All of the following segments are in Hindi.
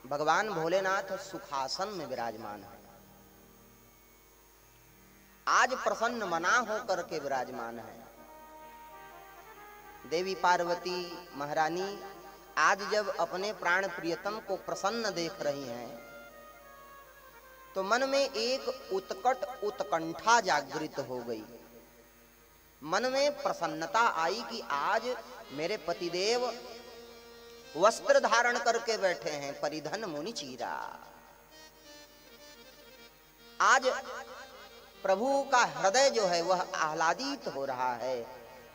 भगवान भोलेनाथ सुखासन में विराजमान है। आज प्रसन्न मना होकर के विराजमान है। देवी पार्वती महारानी आज जब अपने प्राण प्रियतम को प्रसन्न देख रही हैं तो मन में एक उत्कट उत्कंठा जागृत हो गई। मन में प्रसन्नता आई कि आज मेरे पतिदेव वस्त्र धारण करके बैठे हैं, परिधन मुनि चीरा। आज प्रभु का हृदय जो है वह आह्लादित हो रहा है,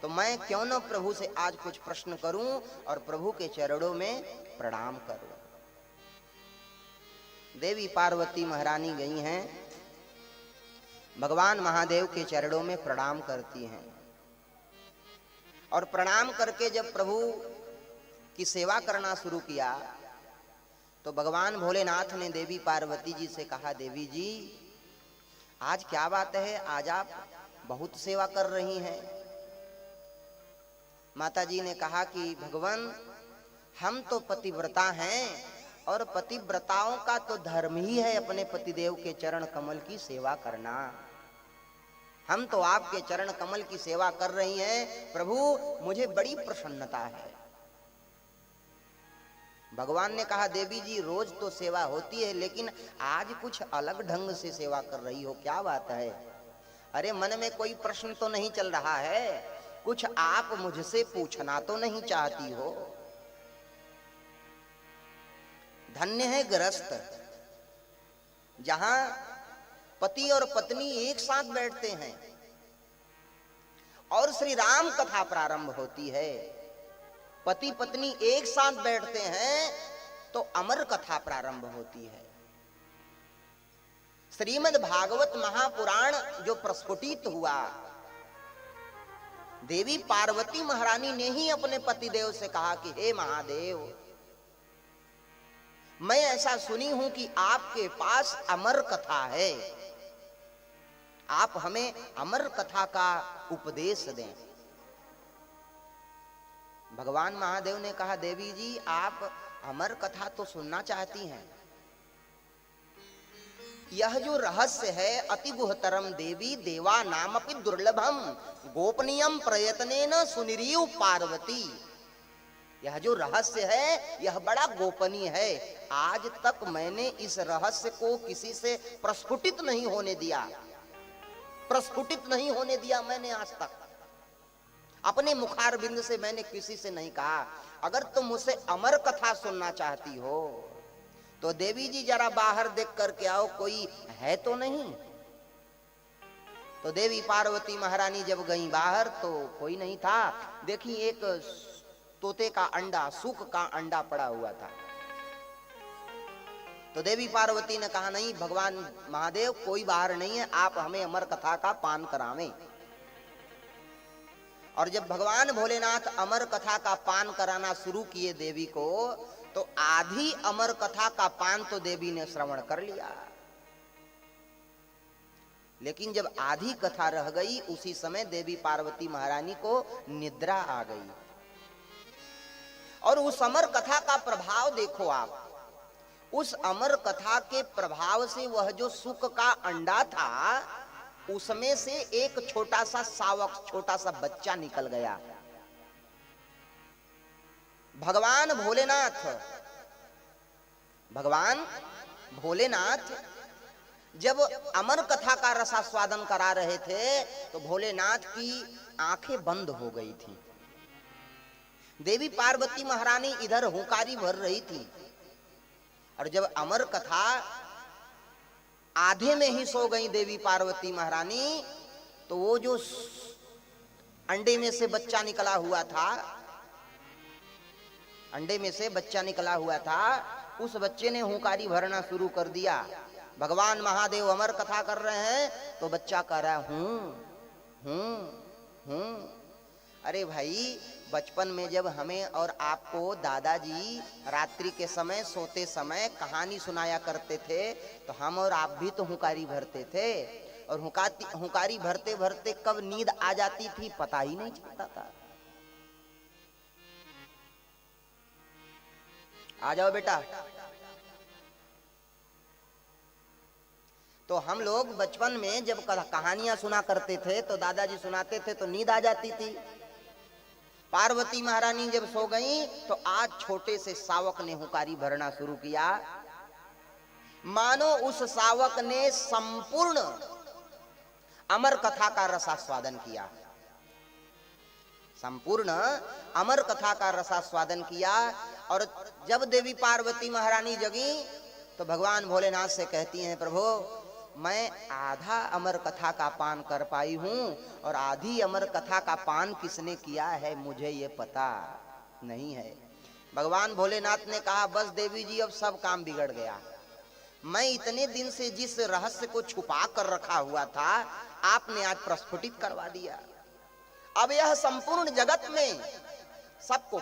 तो मैं क्यों न प्रभु से आज कुछ प्रश्न करूं और प्रभु के चरणों में प्रणाम करूं। देवी पार्वती महारानी गई हैं, भगवान महादेव के चरणों में प्रणाम करती हैं और प्रणाम करके जब प्रभु की सेवा करना शुरू किया तो भगवान भोलेनाथ ने देवी पार्वती जी से कहा, देवी जी आज क्या बात है, आज आप बहुत सेवा कर रही हैं। माता जी ने कहा कि भगवान हम तो पतिव्रता हैं और पतिव्रताओं का तो धर्म ही है अपने पतिदेव के चरण कमल की सेवा करना। हम तो आपके चरण कमल की सेवा कर रही हैं प्रभु, मुझे बड़ी प्रसन्नता है। भगवान ने कहा, देवी जी रोज तो सेवा होती है लेकिन आज कुछ अलग ढंग से सेवा कर रही हो, क्या बात है? अरे मन में कोई प्रश्न तो नहीं चल रहा है, कुछ आप मुझसे पूछना तो नहीं चाहती हो? धन्य है गृहस्थ जहां पति और पत्नी एक साथ बैठते हैं और श्री राम कथा प्रारंभ होती है। पति पत्नी एक साथ बैठते हैं तो अमर कथा प्रारंभ होती है। श्रीमद् भागवत महापुराण जो प्रस्फुटित हुआ, देवी पार्वती महारानी ने ही अपने पतिदेव से कहा कि हे महादेव, मैं ऐसा सुनी हूं कि आपके पास अमर कथा है, आप हमें अमर कथा का उपदेश दें। भगवान महादेव ने कहा, देवी जी आप अमर कथा तो सुनना चाहती हैं, यह जो रहस्य है अति गुहतरम देवी, देवा नामपि दुर्लभम गोपनीयम प्रयत्नेन सुनिरीव पार्वती। यह जो रहस्य है यह बड़ा गोपनीय है। आज तक मैंने इस रहस्य को किसी से प्रस्फुटित नहीं होने दिया, प्रस्फुटित नहीं होने दिया मैंने आज तक। अपने मुखारबिंद से मैंने किसी से नहीं कहा। अगर तुम मुझसे अमर कथा सुनना चाहती हो तो देवी जी जरा बाहर देख करके आओ, कोई है तो नहीं। तो देवी पार्वती महारानी जब गई बाहर तो कोई नहीं था। देखी एक तोते का अंडा, सूक का अंडा पड़ा हुआ था। तो देवी पार्वती ने कहा, नहीं भगवान महादेव कोई बाहर नहीं है, आप हमें अमर कथा का पान करावें। और जब भगवान भोलेनाथ अमर कथा का पान कराना शुरू किए देवी को, तो आधी अमर कथा का पान तो देवी ने श्रवण कर लिया, लेकिन जब आधी कथा रह गई उसी समय देवी पार्वती महारानी को निद्रा आ गई। और उस अमर कथा का प्रभाव देखो आप, उस अमर कथा के प्रभाव से वह जो सुक का अंडा था उसमें से एक छोटा सा शावक, छोटा सा बच्चा निकल गया। भगवान भोलेनाथ जब अमर कथा का रसास्वादन करा रहे थे तो भोलेनाथ की आंखें बंद हो गई थी। देवी पार्वती महारानी इधर हुंकारी भर रही थी और जब अमर कथा आधे में ही सो गई देवी पार्वती महारानी, तो वो जो अंडे में से बच्चा निकला हुआ था, अंडे में से बच्चा निकला हुआ था, उस बच्चे ने हुंकारी भरना शुरू कर दिया। भगवान महादेव अमर कथा कर रहे हैं तो बच्चा कह रहा है हूं। अरे भाई, बचपन में जब हमें और आपको दादाजी रात्रि के समय सोते समय कहानी सुनाया करते थे तो हम और आप भी तो हुंकारी भरते थे, और हुंकारी भरते भरते कब नींद आ जाती थी पता ही नहीं चलता था। आ जाओ बेटा, तो हम लोग बचपन में जब कहानियां सुना करते थे तो दादाजी सुनाते थे तो नींद आ जाती थी। पार्वती महारानी जब सो गई तो आज छोटे से शावक ने हुंकारी भरना शुरू किया। मानो उस शावक ने संपूर्ण अमर कथा का रसास्वादन किया, संपूर्ण अमर कथा का रसास्वादन किया। और जब देवी पार्वती महारानी जगी तो भगवान भोलेनाथ से कहती हैं, प्रभु मैं आधा अमर कथा का पान कर पाई हूं और आधी अमर कथा का पान किसने किया है मुझे ये पता नहीं है। भगवान भोलेनाथ ने कहा, बस देवी जी अब सब काम बिगड़ गया। मैं इतने दिन से जिस रहस्य को छुपा कर रखा हुआ था आपने आज प्रस्फुटित करवा दिया। अब यह संपूर्ण जगत में सबको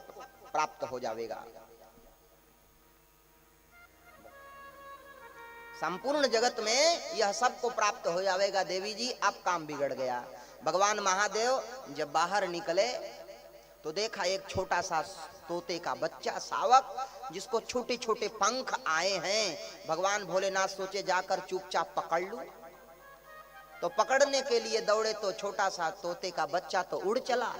प्राप्त हो जाएगा, संपूर्ण जगत में यह सबको प्राप्त हो जाएगा। देवी जी अब काम बिगड़ गया। भगवान महादेव जब बाहर निकले तो देखा एक छोटा सा तोते का बच्चा शावक जिसको छोटे छोटे पंख आए हैं। भगवान भोलेनाथ सोचे जाकर चुपचाप पकड़ लूं, तो पकड़ने के लिए दौड़े तो छोटा सा तोते का बच्चा तो उड़ चला।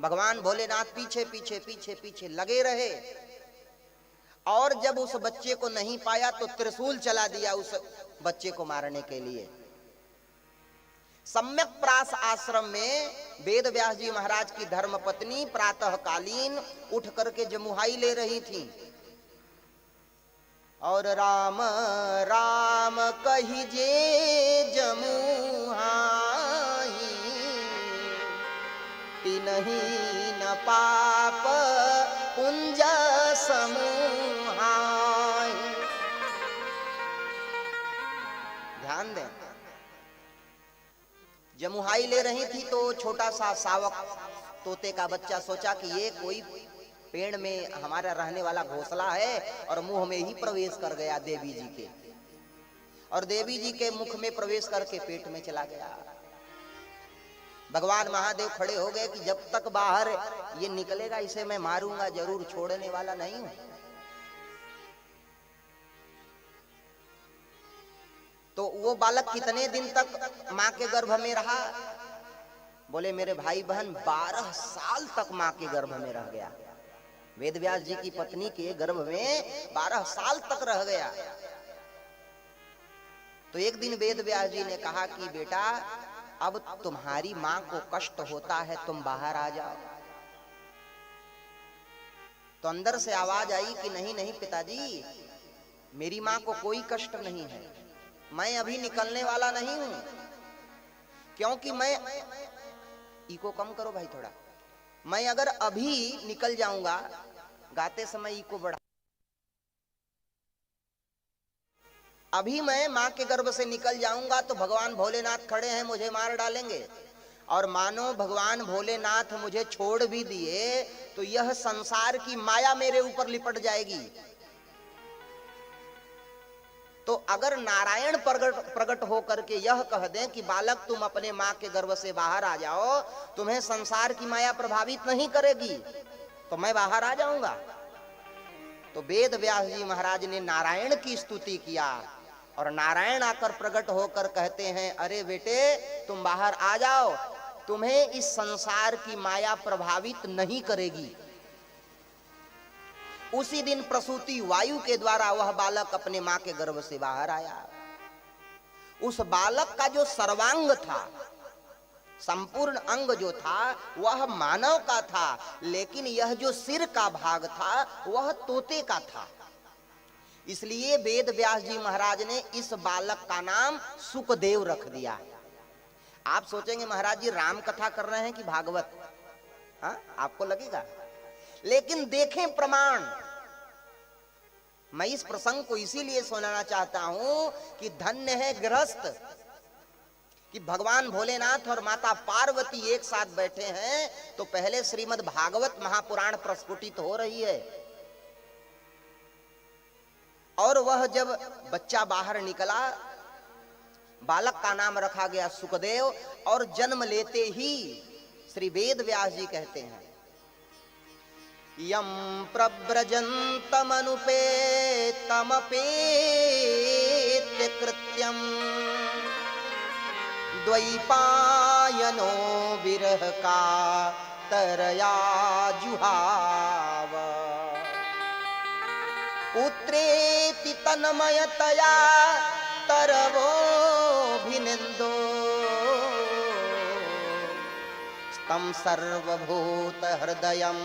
भगवान भोलेनाथ पीछे पीछे पीछे पीछे लगे रहे और जब उस बच्चे को नहीं पाया तो त्रिशूल चला दिया उस बच्चे को मारने के लिए। सम्यक प्रास आश्रम में वेद व्यास जी महाराज की धर्म पत्नी प्रातः कालीन उठ करके जमुहाई ले रही थी और राम राम कहिजे जमुहाई तिन्ही न पाप पुंज समूहाई। ध्यान दें, जमुहाई ले रही थी तो छोटा सा शावक तोते का बच्चा सोचा कि ये कोई पेड़ में हमारा रहने वाला घोंसला है और मुंह में ही प्रवेश कर गया देवी जी के, और देवी जी के मुख में प्रवेश करके पेट में चला गया। भगवान महादेव खड़े हो गए कि जब तक बाहर ये निकलेगा इसे मैं मारूंगा जरूर, छोड़ने वाला नहीं हूं। तो वो बालक कितने दिन तक मां के गर्भ में रहा? बोले मेरे भाई बहन 12 साल तक मां के गर्भ में रह गया। वेद व्यास जी की पत्नी के गर्भ में 12 साल तक रह गया। तो एक दिन वेद व्यास जी ने कहा कि बेटा अब तुम्हारी मां को कष्ट होता है, तुम बाहर आ जाओ। तो अंदर से आवाज आई कि नहीं नहीं पिताजी, मेरी मां को कोई कष्ट नहीं है, मैं अभी निकलने वाला नहीं हूं, क्योंकि मैं, इको कम करो भाई थोड़ा, मैं अगर अभी निकल जाऊंगा, गाते समय इको बढ़ा, अभी मैं मां के गर्भ से निकल जाऊंगा तो भगवान भोलेनाथ खड़े हैं, मुझे मार डालेंगे। और मानो भगवान भोलेनाथ मुझे छोड़ भी दिए तो यह संसार की माया मेरे ऊपर लिपट जाएगी। तो अगर नारायण प्रकट होकर के यह कह दें कि बालक तुम अपने मां के गर्भ से बाहर आ जाओ, तुम्हें संसार की माया प्रभावित नहीं करेगी, तो मैं बाहर आ जाऊंगा। तो वेद व्यास जी महाराज ने नारायण की स्तुति किया और नारायण आकर प्रकट होकर कहते हैं, अरे बेटे तुम बाहर आ जाओ, तुम्हें इस संसार की माया प्रभावित नहीं करेगी। उसी दिन प्रसूति वायु के द्वारा वह बालक अपने मां के गर्भ से बाहर आया। उस बालक का जो सर्वांग था, संपूर्ण अंग जो था वह मानव का था, लेकिन यह जो सिर का भाग था वह तोते का था। इसलिए वेद व्यास जी महाराज ने इस बालक का नाम सुखदेव रख दिया। आप सोचेंगे महाराज जी राम कथा कर रहे हैं कि भागवत, हाँ आपको लगेगा, लेकिन देखें प्रमाण। मैं इस प्रसंग को इसीलिए सुनाना चाहता हूं कि धन्य है गृहस्थ कि भगवान भोलेनाथ और माता पार्वती एक साथ बैठे हैं। तो पहले श्रीमद् भागवत महापुराण प्रस्फुटित हो रही है और वह जब बच्चा बाहर निकला, बालक का नाम रखा गया सुखदेव, और जन्म लेते ही श्री वेद व्यास जी कहते हैं, यम प्रव्रजन्तमनुपेतमपेत्य कृत्यम द्वैपायनो विरह का तरया जुहाव पुत्रेति तन्मयतया तरवोऽभिनिन्दो तं सर्वभूत हृदयं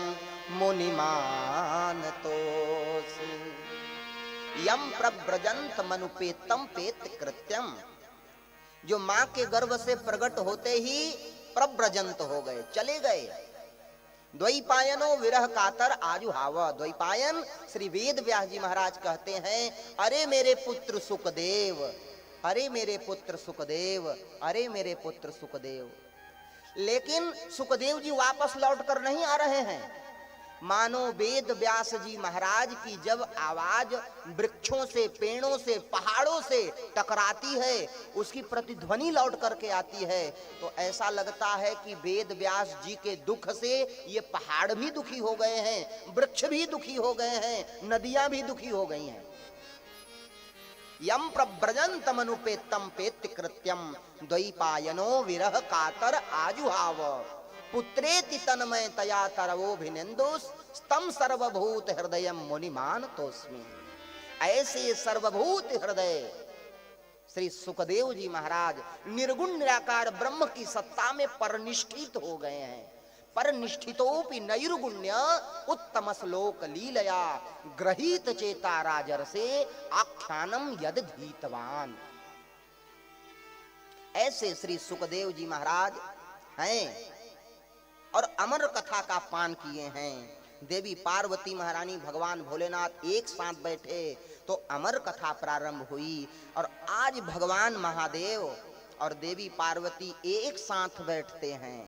मुनिमानतोऽसि यम प्रव्रजंत मनुपेतम पेत कृत्यम। जो मां के गर्भ से प्रकट होते ही प्रव्रजंत हो गए, चले गए। द्वैपायनो विरह कातर आजुहाव। द्वैपायन श्री वेद व्यास जी महाराज कहते हैं, अरे मेरे पुत्र सुखदेव, अरे मेरे पुत्र सुखदेव, अरे मेरे पुत्र सुखदेव। लेकिन सुखदेव जी वापस लौट कर नहीं आ रहे हैं। मानो वेद व्यास जी महाराज की जब आवाज वृक्षों से, पेड़ों से, पहाड़ों से टकराती है, उसकी प्रतिध्वनि लौट करके आती है, तो ऐसा लगता है कि वेद व्यास जी के दुख से ये पहाड़ भी दुखी हो गए हैं, वृक्ष भी दुखी हो गए हैं, नदियां भी दुखी हो गई हैं। यम प्रव्रजंतम अनुपेतम पेत्य कृत्यम द्वैपायनो विरह कातर आजुहाव पुत्रेति तन्मयतया तरवोऽभिनिन्दोस् तं सर्वभूत हृदयं मुनिमानतोऽस्मि। ऐसे सर्वभूत हृदय श्री सुखदेव जी महाराज निर्गुण निराकार ब्रह्म की सत्ता में परनिष्ठित हो गए हैं। परनिष्ठितोपि नैर्गुण्य उत्तम श्लोक लीलया ग्रहीत चेता राजर्षे आख्यानम यद धीतवान। ऐसे श्री सुखदेव जी महाराज हैं और अमर कथा का पान किए हैं। देवी पार्वती महारानी, भगवान भोलेनाथ एक साथ बैठे तो अमर कथा प्रारंभ हुई। और आज भगवान महादेव और देवी पार्वती एक साथ बैठते हैं।